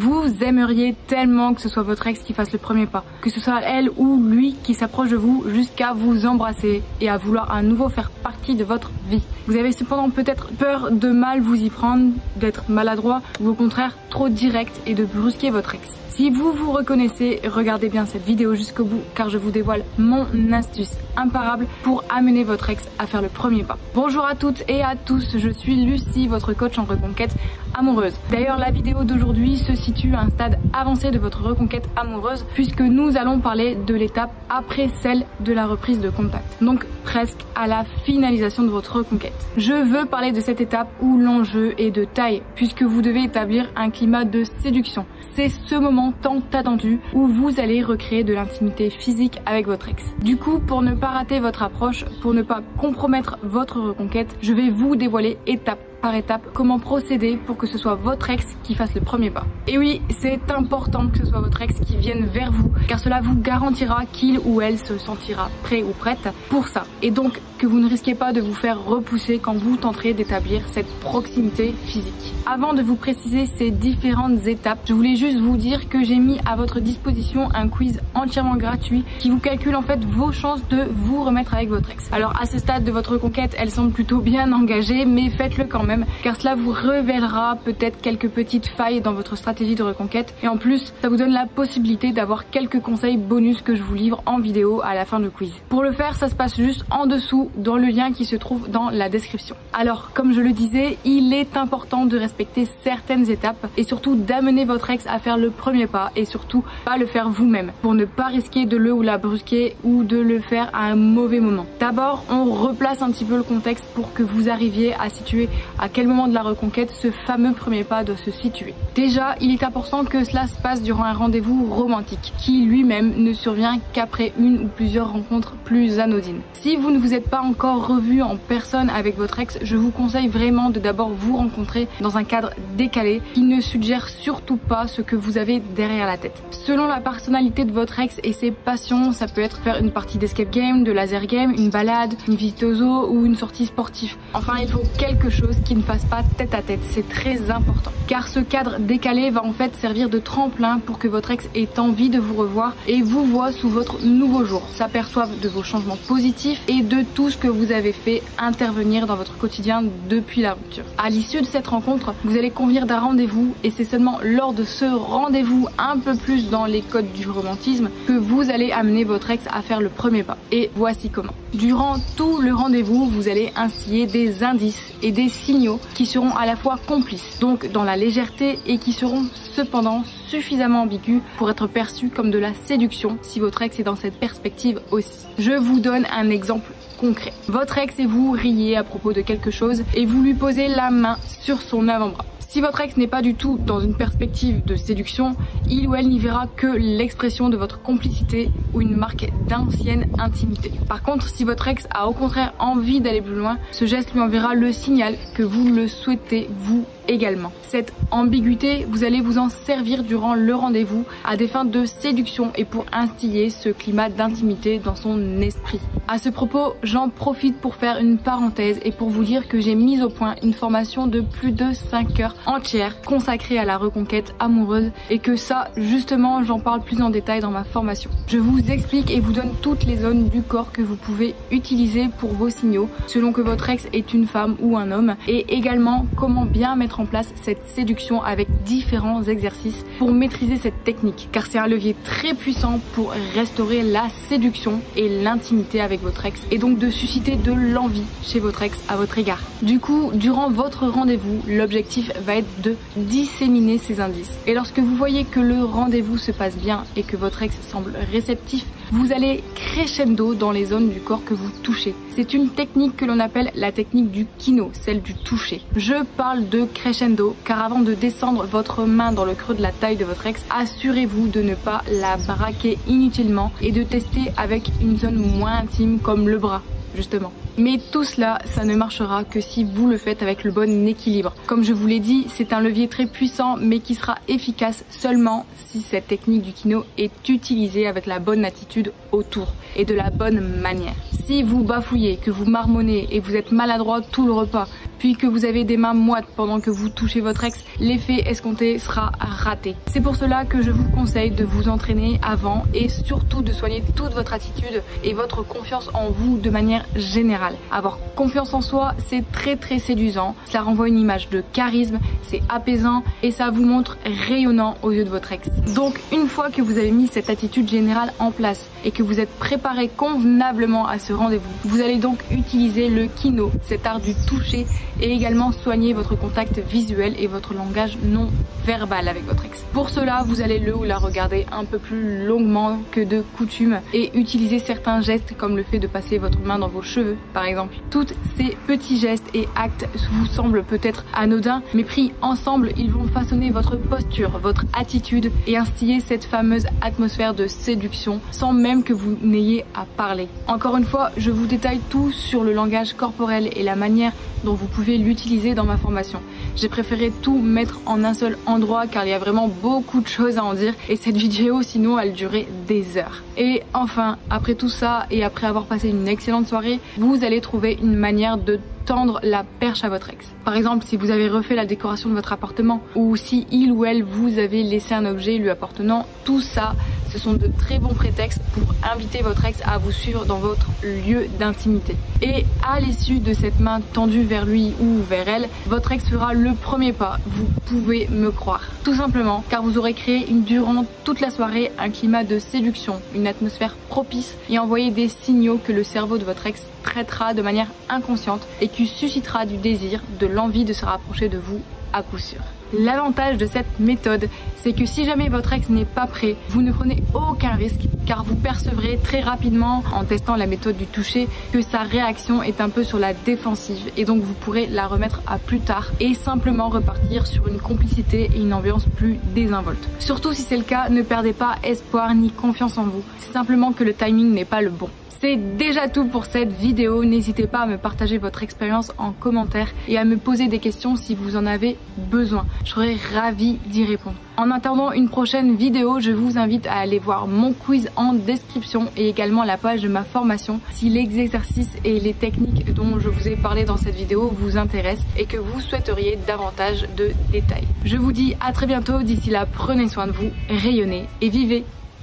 Vous aimeriez tellement que ce soit votre ex qui fasse le premier pas, que ce soit elle ou lui qui s'approche de vous jusqu'à vous embrasser et à vouloir à nouveau faire partie de votre vie. Vous avez cependant peut-être peur de mal vous y prendre, d'être maladroit ou au contraire trop direct et de brusquer votre ex. Si vous vous reconnaissez, regardez bien cette vidéo jusqu'au bout car je vous dévoile mon astuce imparable pour amener votre ex à faire le premier pas. Bonjour à toutes et à tous, je suis Lucie, votre coach en reconquête amoureuse. D'ailleurs, la vidéo d'aujourd'hui se situe à un stade avancé de votre reconquête amoureuse puisque nous allons parler de l'étape après celle de la reprise de contact. Donc presque à la finalisation de votre reconquête. Je veux parler de cette étape où l'enjeu est de taille puisque vous devez établir un climat de séduction. C'est ce moment tant attendu où vous allez recréer de l'intimité physique avec votre ex. Du coup, pour ne pas rater votre approche, pour ne pas compromettre votre reconquête, je vais vous dévoiler étape par étape comment procéder pour que ce soit votre ex qui fasse le premier pas. Et oui, c'est important que ce soit votre ex qui vienne vers vous car cela vous garantira qu'il ou elle se sentira prêt ou prête pour ça. Et donc que vous ne risquez pas de vous faire repousser quand vous tenterez d'établir cette proximité physique. Avant de vous préciser ces différentes étapes, je voulais juste vous dire que j'ai mis à votre disposition un quiz entièrement gratuit qui vous calcule en fait vos chances de vous remettre avec votre ex. Alors à ce stade de votre reconquête, elle semble plutôt bien engagée, mais faites-le quand même car cela vous révélera peut-être quelques petites failles dans votre stratégie de reconquête et en plus ça vous donne la possibilité d'avoir quelques conseils bonus que je vous livre en vidéo à la fin du quiz. Pour le faire, ça se passe juste en dessous dans le lien qui se trouve dans la description. Alors comme je le disais, il est important de respecter certaines étapes et surtout d'amener votre ex à faire le premier pas et surtout pas le faire vous-même pour ne pas risquer de le ou la brusquer ou de le faire à un mauvais moment. D'abord, on replace un petit peu le contexte pour que vous arriviez à situer à quel moment de la reconquête ce fameux premier pas doit se situer. Déjà, il est important que cela se passe durant un rendez-vous romantique qui lui-même ne survient qu'après une ou plusieurs rencontres plus anodines. Si vous ne vous êtes pas encore revu en personne avec votre ex, je vous conseille vraiment de d'abord vous rencontrer dans un cadre décalé qui ne suggère surtout pas ce que vous avez derrière la tête. Selon la personnalité de votre ex et ses passions, ça peut être faire une partie d'escape game, de laser game, une balade, une visite au zoo ou une sortie sportive. Enfin, il faut quelque chose qui ne fasse pas tête à tête, c'est très important. Car ce cadre décalé va en fait servir de tremplin pour que votre ex ait envie de vous revoir et vous voit sous votre nouveau jour, s'aperçoive de vos changements positifs et de tout ce que vous avez fait intervenir dans votre quotidien depuis la rupture. À l'issue de cette rencontre, vous allez convenir d'un rendez-vous et c'est seulement lors de ce rendez-vous un peu plus dans les codes du romantisme que vous allez amener votre ex à faire le premier pas. Et voici comment. Durant tout le rendez-vous, vous allez instiller des indices et des signaux qui seront à la fois complices, donc dans la légèreté, et qui seront cependant suffisamment ambigus pour être perçus comme de la séduction si votre ex est dans cette perspective aussi. Je vous donne un exemple concret. Votre ex et vous riez à propos de quelque chose et vous lui posez la main sur son avant-bras. Si votre ex n'est pas du tout dans une perspective de séduction, il ou elle n'y verra que l'expression de votre complicité ou une marque d'ancienne intimité. Par contre, si votre ex a au contraire envie d'aller plus loin, ce geste lui enverra le signal que vous le souhaitez vous également. Cette ambiguïté, vous allez vous en servir durant le rendez-vous à des fins de séduction et pour instiller ce climat d'intimité dans son esprit. À ce propos, j'en profite pour faire une parenthèse et pour vous dire que j'ai mis au point une formation de plus de 5 heures entières consacrée à la reconquête amoureuse et que ça, justement, j'en parle plus en détail dans ma formation. Je vous explique et vous donne toutes les zones du corps que vous pouvez utiliser pour vos signaux selon que votre ex est une femme ou un homme et également comment bien mettre en place cette séduction avec différents exercices pour maîtriser cette technique car c'est un levier très puissant pour restaurer la séduction et l'intimité avec votre ex et donc de susciter de l'envie chez votre ex à votre égard. Du coup, durant votre rendez-vous, l'objectif va être de disséminer ces indices et lorsque vous voyez que le rendez-vous se passe bien et que votre ex semble réceptif, vous allez crescendo dans les zones du corps que vous touchez. C'est une technique que l'on appelle la technique du kino, celle du toucher. Je parle de crescendo car avant de descendre votre main dans le creux de la taille de votre ex, assurez-vous de ne pas la braquer inutilement et de tester avec une zone moins intime comme le bras, justement. Mais tout cela, ça ne marchera que si vous le faites avec le bon équilibre. Comme je vous l'ai dit, c'est un levier très puissant mais qui sera efficace seulement si cette technique du kino est utilisée avec la bonne attitude autour et de la bonne manière. Si vous bafouillez, que vous marmonnez et vous êtes maladroit tout le repas, puis que vous avez des mains moites pendant que vous touchez votre ex, l'effet escompté sera raté. C'est pour cela que je vous conseille de vous entraîner avant et surtout de soigner toute votre attitude et votre confiance en vous de manière générale. Avoir confiance en soi, c'est très séduisant, cela renvoie une image de charisme, c'est apaisant et ça vous montre rayonnant aux yeux de votre ex. Donc une fois que vous avez mis cette attitude générale en place et que vous êtes préparé convenablement à ce rendez-vous, vous allez donc utiliser le kino, cet art du toucher, et également soigner votre contact visuel et votre langage non verbal avec votre ex. Pour cela, vous allez le ou la regarder un peu plus longuement que de coutume et utiliser certains gestes comme le fait de passer votre main dans vos cheveux par exemple. Tous ces petits gestes et actes vous semblent peut-être anodins, mais pris ensemble, ils vont façonner votre posture, votre attitude et instiller cette fameuse atmosphère de séduction sans même que vous n'ayez à parler. Encore une fois, je vous détaille tout sur le langage corporel et la manière dont vous pouvez l'utiliser dans ma formation. J'ai préféré tout mettre en un seul endroit car il y a vraiment beaucoup de choses à en dire et cette vidéo sinon elle durait des heures. Et enfin, après tout ça et après avoir passé une excellente soirée, vous allez trouver une manière de tendre la perche à votre ex. Par exemple, si vous avez refait la décoration de votre appartement ou si il ou elle vous avez laissé un objet lui appartenant, tout ça, ce sont de très bons prétextes pour inviter votre ex à vous suivre dans votre lieu d'intimité. Et à l'issue de cette main tendue vers lui ou vers elle, votre ex fera le premier pas, vous pouvez me croire. Tout simplement car vous aurez créé durant toute la soirée un climat de séduction, une atmosphère propice et envoyé des signaux que le cerveau de votre ex traitera de manière inconsciente et qui suscitera du désir, de l'envie de se rapprocher de vous à coup sûr. L'avantage de cette méthode, c'est que si jamais votre ex n'est pas prêt, vous ne prenez aucun risque car vous percevrez très rapidement en testant la méthode du toucher que sa réaction est un peu sur la défensive et donc vous pourrez la remettre à plus tard et simplement repartir sur une complicité et une ambiance plus désinvolte. Surtout si c'est le cas, ne perdez pas espoir ni confiance en vous, c'est simplement que le timing n'est pas le bon. C'est déjà tout pour cette vidéo, n'hésitez pas à me partager votre expérience en commentaire et à me poser des questions si vous en avez besoin. Je serai ravie d'y répondre. En attendant une prochaine vidéo, je vous invite à aller voir mon quiz en description et également la page de ma formation si les exercices et les techniques dont je vous ai parlé dans cette vidéo vous intéressent et que vous souhaiteriez davantage de détails. Je vous dis à très bientôt, d'ici là prenez soin de vous, rayonnez et vivez.